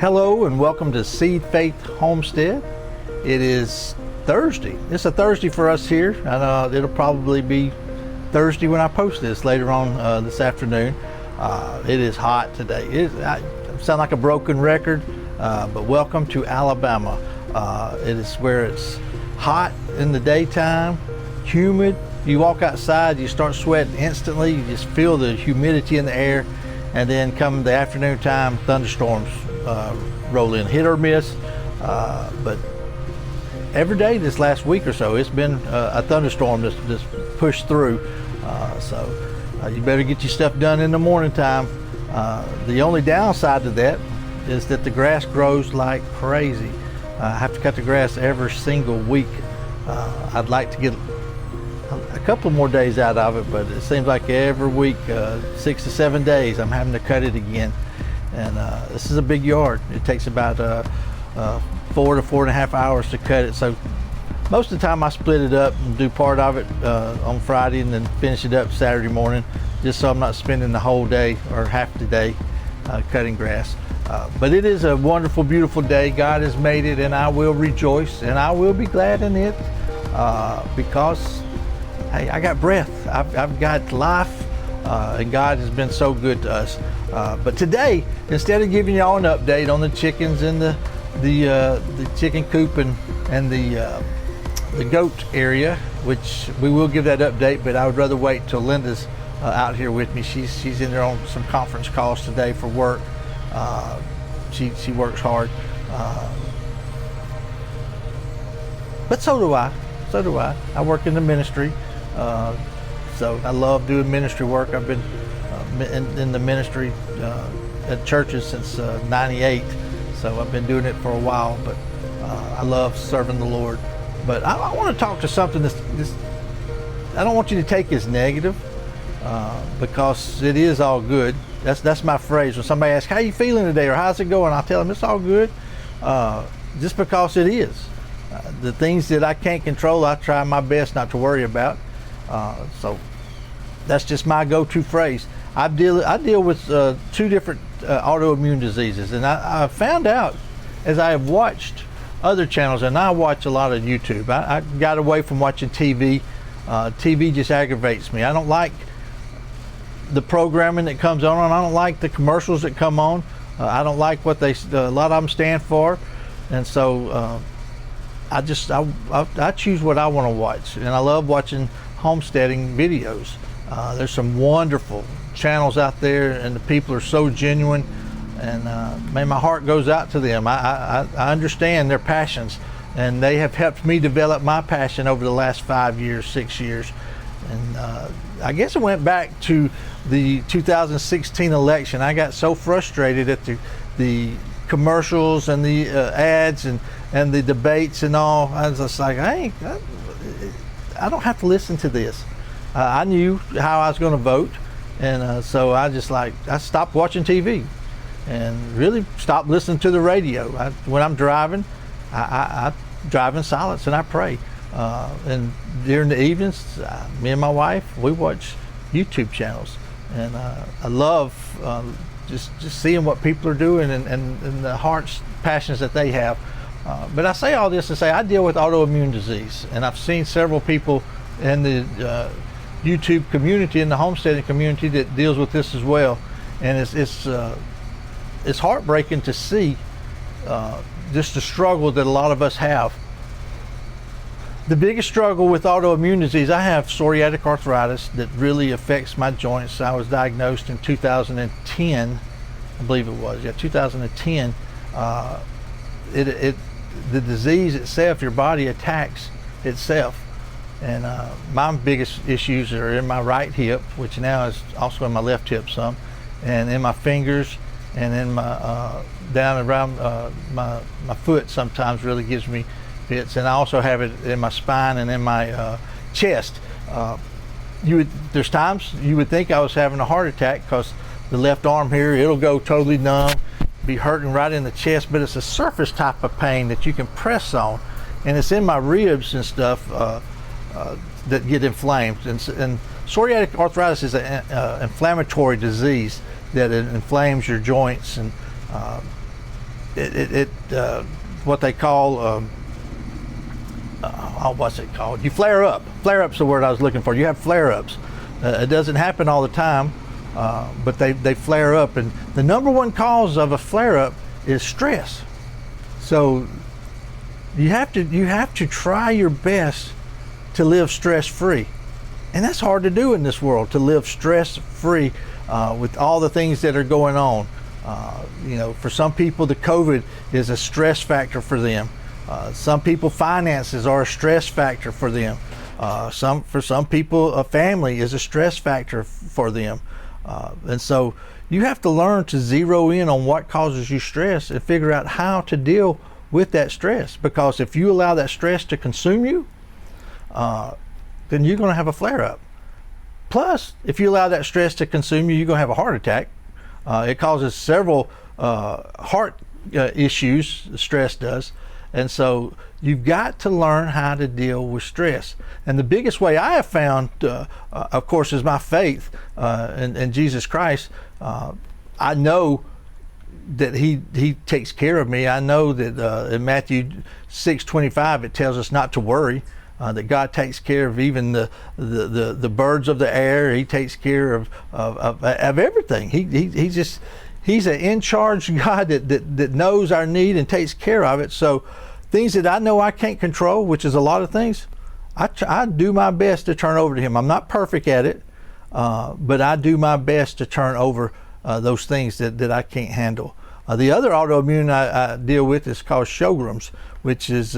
Hello and welcome to Seed Faith Homestead. It is Thursday. It's a Thursday for us here. I know it'll probably be Thursday when I post this later on this afternoon. It is hot today. I sound like a broken record, but welcome to Alabama. It is where it's hot in the daytime, humid. You walk outside, you start sweating instantly. You just feel the humidity in the air, and then come the afternoon time, thunderstorms roll in, hit or miss, but every day this last week or so it's been a thunderstorm that's pushed through, so you better get your stuff done in the morning time. The only downside to that is that the grass grows like crazy. I have to cut the grass every single week. I'd like to get a couple more days out of it, but it seems like every week, 6 to 7 days, I'm having to cut it again. And this is a big yard. It takes about 4 to 4.5 hours to cut it. So most of the time I split it up and do part of it on Friday and then finish it up Saturday morning, just so I'm not spending the whole day or half the day cutting grass. But it is a wonderful, beautiful day. God has made it, and I will rejoice and I will be glad in it because, hey, I got breath. I've got life, and God has been so good to us. But today, instead of giving y'all an update on the chickens and the chicken coop and the goat area, which we will give that update, but I would rather wait till Linda's out here with me. She's in there on some conference calls today for work. She works hard, but so do I. I work in the ministry, so I love doing ministry work. I've been in the ministry at churches since '98, so I've been doing it for a while, but I love serving the Lord. But I want to talk to something that's I don't want you to take as negative, because it is all good. That's my phrase. When somebody asks, how you feeling today, or how's it going, I'll tell them it's all good, just because it is. The things that I can't control, I try my best not to worry about. So that's just my go-to phrase. I deal with 2 different autoimmune diseases, and I found out as I have watched other channels, and I watch a lot of YouTube. I got away from watching TV. TV just aggravates me. I don't like the programming that comes on. I don't like the commercials that come on. I don't like what a lot of them stand for, and so I choose what I want to watch, and I love watching homesteading videos. There's some wonderful channels out there, and the people are so genuine, and man, my heart goes out to them. I understand their passions, and they have helped me develop my passion over the last 5 years, 6 years. And I guess it went back to the 2016 election. I got so frustrated at the commercials and the ads and the debates and all. I was just like, I don't have to listen to this. I knew how I was going to vote, and so I stopped watching TV and really stopped listening to the radio. When I'm driving, I drive in silence and I pray. And during the evenings, me and my wife, we watch YouTube channels, and I love just seeing what people are doing and the heart's passions that they have. But I say all this to say I deal with autoimmune disease, and I've seen several people in the YouTube community, in the homesteading community, that deals with this as well, and it's heartbreaking to see just the struggle that a lot of us have. The biggest struggle with autoimmune disease, I have psoriatic arthritis that really affects my joints. I was diagnosed in 2010, I believe it was, 2010. The disease itself, your body attacks itself. And my biggest issues are in my right hip, which now is also in my left hip some, and in my fingers, and in my down around my foot sometimes really gives me fits, and I also have it in my spine and in my chest. There's times you would think I was having a heart attack because the left arm here, it'll go totally numb, be hurting right in the chest, but it's a surface type of pain that you can press on, and it's in my ribs and stuff that get inflamed. And psoriatic arthritis is an inflammatory disease that it inflames your joints, and what they call what's it called? You flare up. Flare up's the word I was looking for. You have flare ups. It doesn't happen all the time, but they flare up, and the number one cause of a flare up is stress. So you have to try your best to live stress free, and that's hard to do in this world, to live stress free with all the things that are going on. For some people, the COVID is a stress factor for them. Some people, finances are a stress factor for them. For some people, a family is a stress factor for them. And so you have to learn to zero in on what causes you stress and figure out how to deal with that stress. Because if you allow that stress to consume you, then you're going to have a flare up. Plus, if you allow that stress to consume you, you're going to have a heart attack. It causes several heart issues, stress does. And so you've got to learn how to deal with stress. And the biggest way I have found, of course, is my faith in Jesus Christ. I know that he takes care of me. I know that in Matthew 6:25 it tells us not to worry. That God takes care of even the birds of the air. He takes care of everything. He's an in charge God that knows our need and takes care of it. So things that I know I can't control, which is a lot of things, I do my best to turn over to Him. I'm not perfect at it, but I do my best to turn over those things that I can't handle. The other autoimmune I deal with is called Sjogren's, which is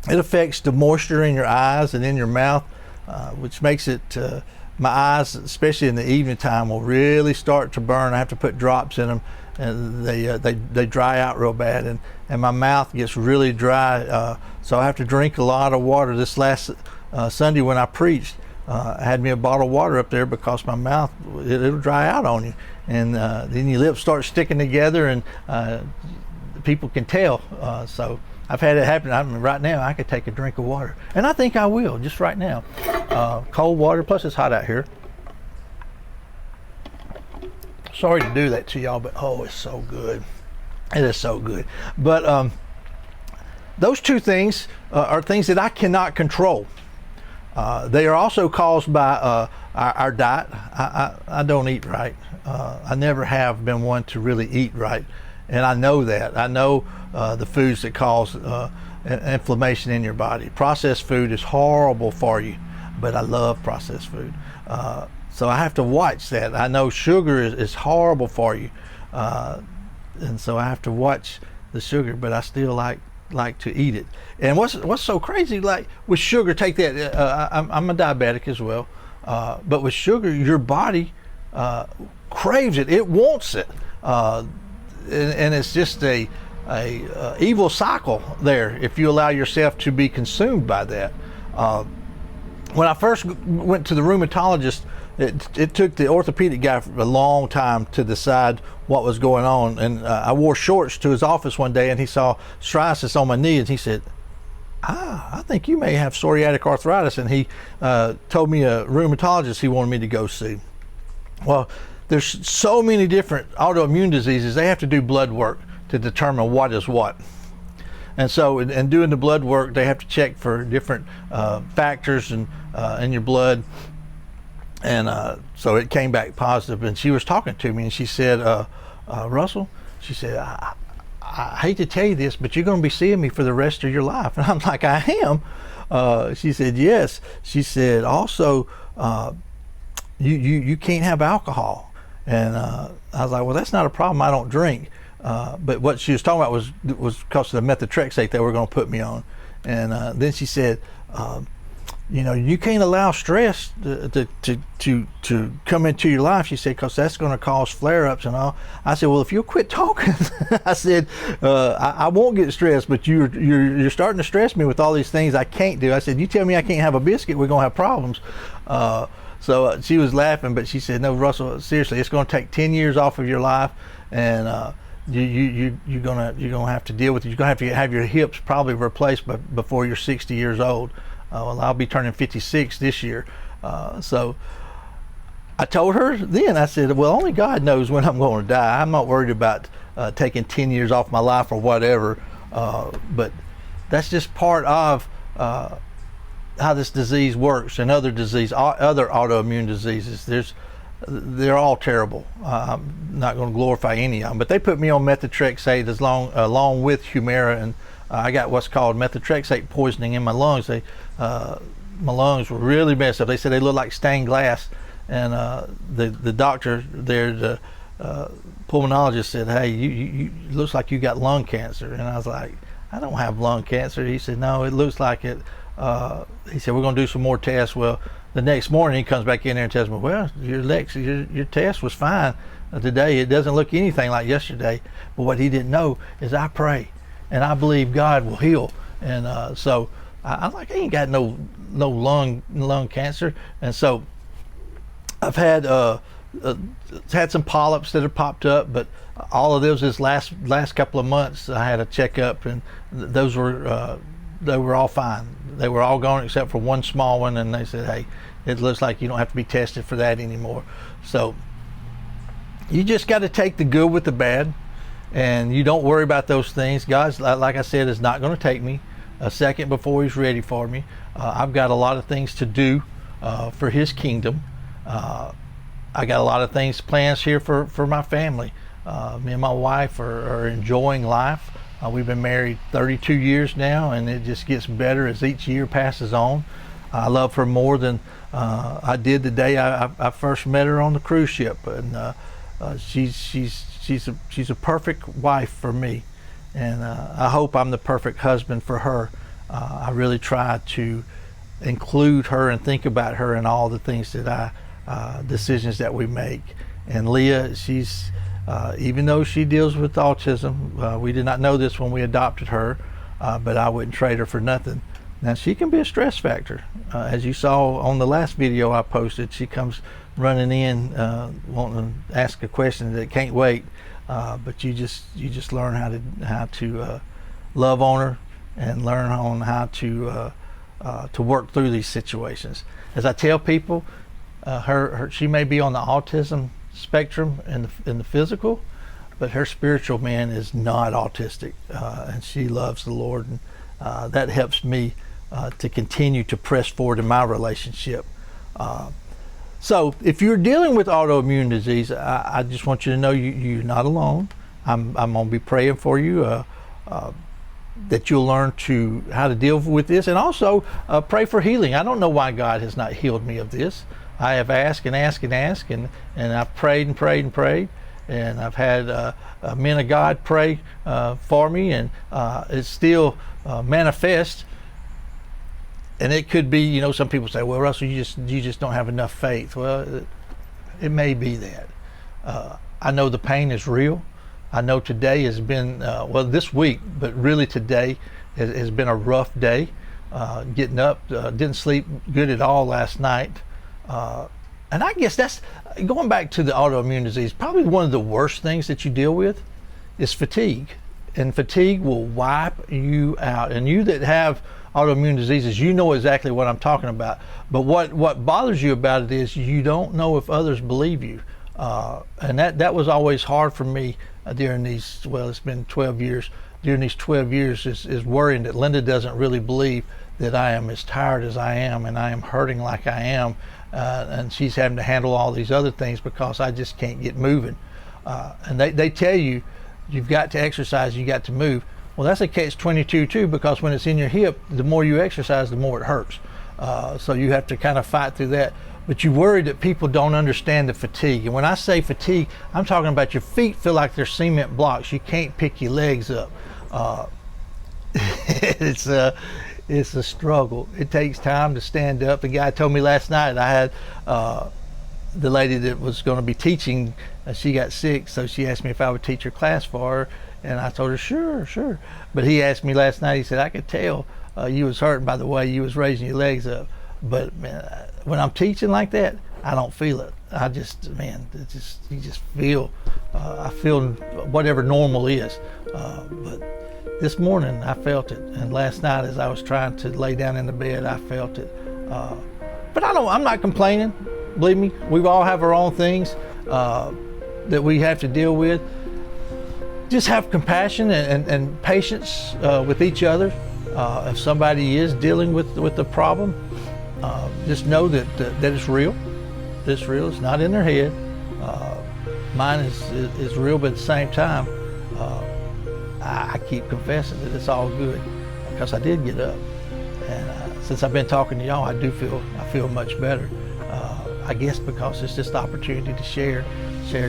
it affects the moisture in your eyes and in your mouth, which makes it, my eyes, especially in the evening time, will really start to burn. I have to put drops in them, and they dry out real bad, and my mouth gets really dry. So I have to drink a lot of water. This last Sunday when I preached, I had me a bottle of water up there because my mouth, it'll dry out on you, and then your lips start sticking together, and people can tell. So I've had it happen. Right now I could take a drink of water, and I think I will just right now. Cold water, plus it's hot out here. Sorry to do that to y'all, but oh, it's so good. It is so good. But those two things are things that I cannot control. They are also caused by our diet. I don't eat right. I never have been one to really eat right, and I know that. I know the foods that cause inflammation in your body. Processed food is horrible for you, but I love processed food. So I have to watch that. I know sugar is horrible for you, and so I have to watch the sugar, but I still like to eat it. And what's so crazy, like with sugar, take that, I'm a diabetic as well, but with sugar, your body craves it. It wants it, and it's just a evil cycle there if you allow yourself to be consumed by that. When I first went to the rheumatologist, it took the orthopedic guy a long time to decide what was going on, and I wore shorts to his office one day, and he saw psoriasis on my knee, and he said, I think you may have psoriatic arthritis, and he told me a rheumatologist he wanted me to go see. Well, there's so many different autoimmune diseases, they have to do blood work to determine what is what. And so in doing the blood work, they have to check for different factors in your blood. And so it came back positive, and she was talking to me, and she said, Russell, she said, I hate to tell you this, but you're going to be seeing me for the rest of your life. And I'm like, I am? She said, yes. She said, also, you can't have alcohol. And I was like, well, that's not a problem. I don't drink. But what she was talking about was because of the methotrexate they were going to put me on. And then she said, you can't allow stress to come into your life. She said, because that's going to cause flare-ups and all. I said, well, if you'll quit talking, I said, I won't get stressed, but you're starting to stress me with all these things I can't do. I said, you tell me I can't have a biscuit, we're going to have problems. So she was laughing, but she said, no, Russell, seriously, it's going to take 10 years off of your life, and you're gonna have to deal with it. You're gonna have to have your hips probably replaced before you're 60 years old. Well, I'll be turning 56 this year. So I told her then, I said, well, only God knows when I'm going to die. I'm not worried about taking 10 years off my life or whatever. But that's just part of how this disease works, and other autoimmune diseases. They're all terrible. I'm not going to glorify any of them, but they put me on methotrexate along with Humira, and I got what's called methotrexate poisoning in my lungs. My lungs were really messed up. They said they looked like stained glass, and the doctor there, the pulmonologist, said, "Hey, you looks like you got lung cancer." And I was like, "I don't have lung cancer." He said, "No, it looks like it." He said, "We're going to do some more tests." Well, the next morning he comes back in there and tells me, "Well, your test was fine today. It doesn't look anything like yesterday." But what he didn't know is I pray, and I believe God will heal. And so I'm like, I ain't got no lung cancer. And so I've had some polyps that have popped up, but all of those this last couple of months I had a checkup, and those were they were all fine. They were all gone except for one small one, and they said, "Hey, it looks like you don't have to be tested for that anymore." So you just got to take the good with the bad, and you don't worry about those things. God, like I said, is not going to take me a second before He's ready for me. I've got a lot of things to do for His kingdom. I got a lot of things, plans here for my family. Me and my wife are enjoying life. We've been married 32 years now, and it just gets better as each year passes on. I love her more than I did the day I first met her on the cruise ship, and she's a perfect wife for me, and I hope I'm the perfect husband for her. I really try to include her and think about her in all the things that decisions that we make. And Leah, she's even though she deals with autism, we did not know this when we adopted her, but I wouldn't trade her for nothing. Now, she can be a stress factor. As you saw on the last video I posted, she comes running in wanting to ask a question that can't wait, but you just learn how to love on her and learn on how to work through these situations. As I tell people, she may be on the autism spectrum in the physical, but her spiritual man is not autistic, and she loves the Lord, and that helps me to continue to press forward in my relationship. So if you're dealing with autoimmune disease, I just want you to know you're not alone. I'm going to be praying for you that you'll learn how to deal with this, and also pray for healing. I don't know why God has not healed me of this. I have asked and asked and asked, and I've prayed and prayed and prayed, and I've had men of God pray for me, and it's still manifest. And it could be, some people say, "Well, Russell, you just don't have enough faith." Well, it may be that. I know the pain is real. I know today has been this week, but really today has been a rough day. Getting up, didn't sleep good at all last night. And I guess that's, going back to the autoimmune disease, probably one of the worst things that you deal with is fatigue. And fatigue will wipe you out. And you that have autoimmune diseases, you know exactly what I'm talking about. But what bothers you about it is you don't know if others believe you. And that was always hard for me during these, it's been 12 years. During these 12 years is worrying that Linda doesn't really believe that I am as tired as I am, and I am hurting like I am, and she's having to handle all these other things because I just can't get moving. And they tell you, you've got to exercise, you got to move. Well, that's a catch-22 too, because when it's in your hip, the more you exercise, the more it hurts. So you have to kind of fight through that. But you worry that people don't understand the fatigue. And when I say fatigue, I'm talking about your feet feel like they're cement blocks. You can't pick your legs up. It's a struggle. It takes time to stand up. The guy told me last night, I had the lady that was going to be teaching, she got sick, so she asked me if I would teach her class for her, and I told her sure. But he asked me last night, he said, "I could tell you was hurting by the way you was raising your legs up, but man, when I'm teaching like that, I don't feel it. You just feel I feel whatever normal is, but this morning I felt it, and last night as I was trying to lay down in the bed, I felt it. But I'm not complaining. Believe me, we all have our own things that we have to deal with. just have compassion and patience with each other. If somebody is dealing with the problem, just know that it's real. It's real. It's not in their head. Mine is real, but at the same time, I keep confessing that it's all good because I did get up. And since I've been talking to y'all, I feel much better. I guess because it's just the opportunity to share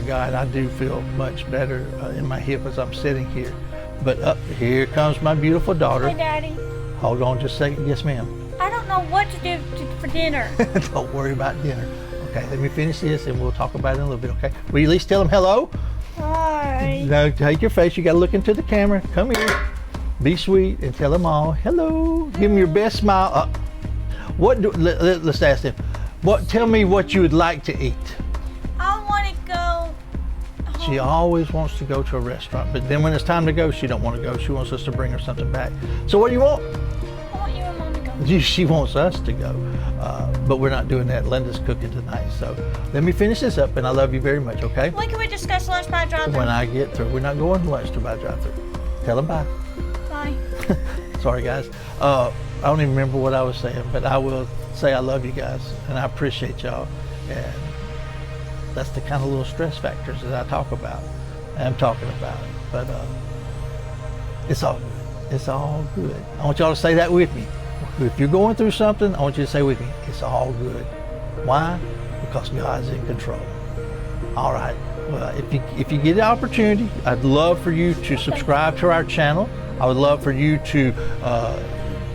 God. I do feel much better in my hip as I'm sitting here. But here comes my beautiful daughter. Hey, Daddy. Hold on just a second. Yes, ma'am. I don't know what to do for dinner. Don't worry about dinner. Okay, let me finish this and we'll talk about it in a little bit, okay? Will you at least tell them hello? Hi. Now, take your face. You got to look into the camera. Come here. Be sweet and tell them all hello. Give them your best smile. Let's ask them. Tell me what you would like to eat. I want to go home. She always wants to go to a restaurant, but then when it's time to go, she don't want to go. She wants us to bring her something back. So what do you want? I want you and Mom to go. She wants us to go, but we're not doing that. Linda's cooking tonight. So let me finish this up, and I love you very much, okay? When can we discuss lunch by drive-thru? When I get through. We're not going to lunch to by drive-thru. Tell them bye. Bye. Sorry, guys. I don't even remember what I was saying, but I will say I love you guys, and I appreciate y'all. And that's the kind of little stress factors that I talk about. I'm talking about. But it's all good. It's all good. I want y'all to say that with me. If you're going through something, I want you to say with me, it's all good. Why? Because God's in control. All right. Well, if you get the opportunity, I'd love for you to subscribe to our channel. I would love for you to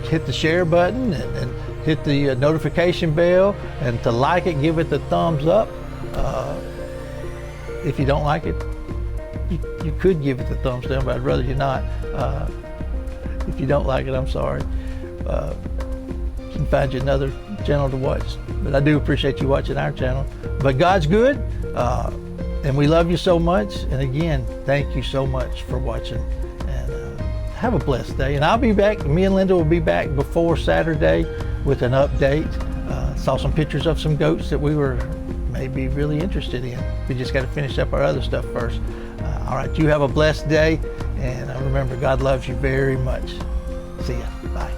hit the share button and hit the notification bell and to like it, give it the thumbs up. If you don't like it, you could give it the thumbs down, but I'd rather you not. If you don't like it, I'm sorry. You can find you another channel to watch. But I do appreciate you watching our channel. But God's good, and we love you so much. And again, thank you so much for watching. And have a blessed day. And I'll be back. Me and Linda will be back before Saturday with an update. Saw some pictures of some goats that we were maybe really interested in. We just got to finish up our other stuff first. All right, you have a blessed day. And remember, God loves you very much. See ya. Bye.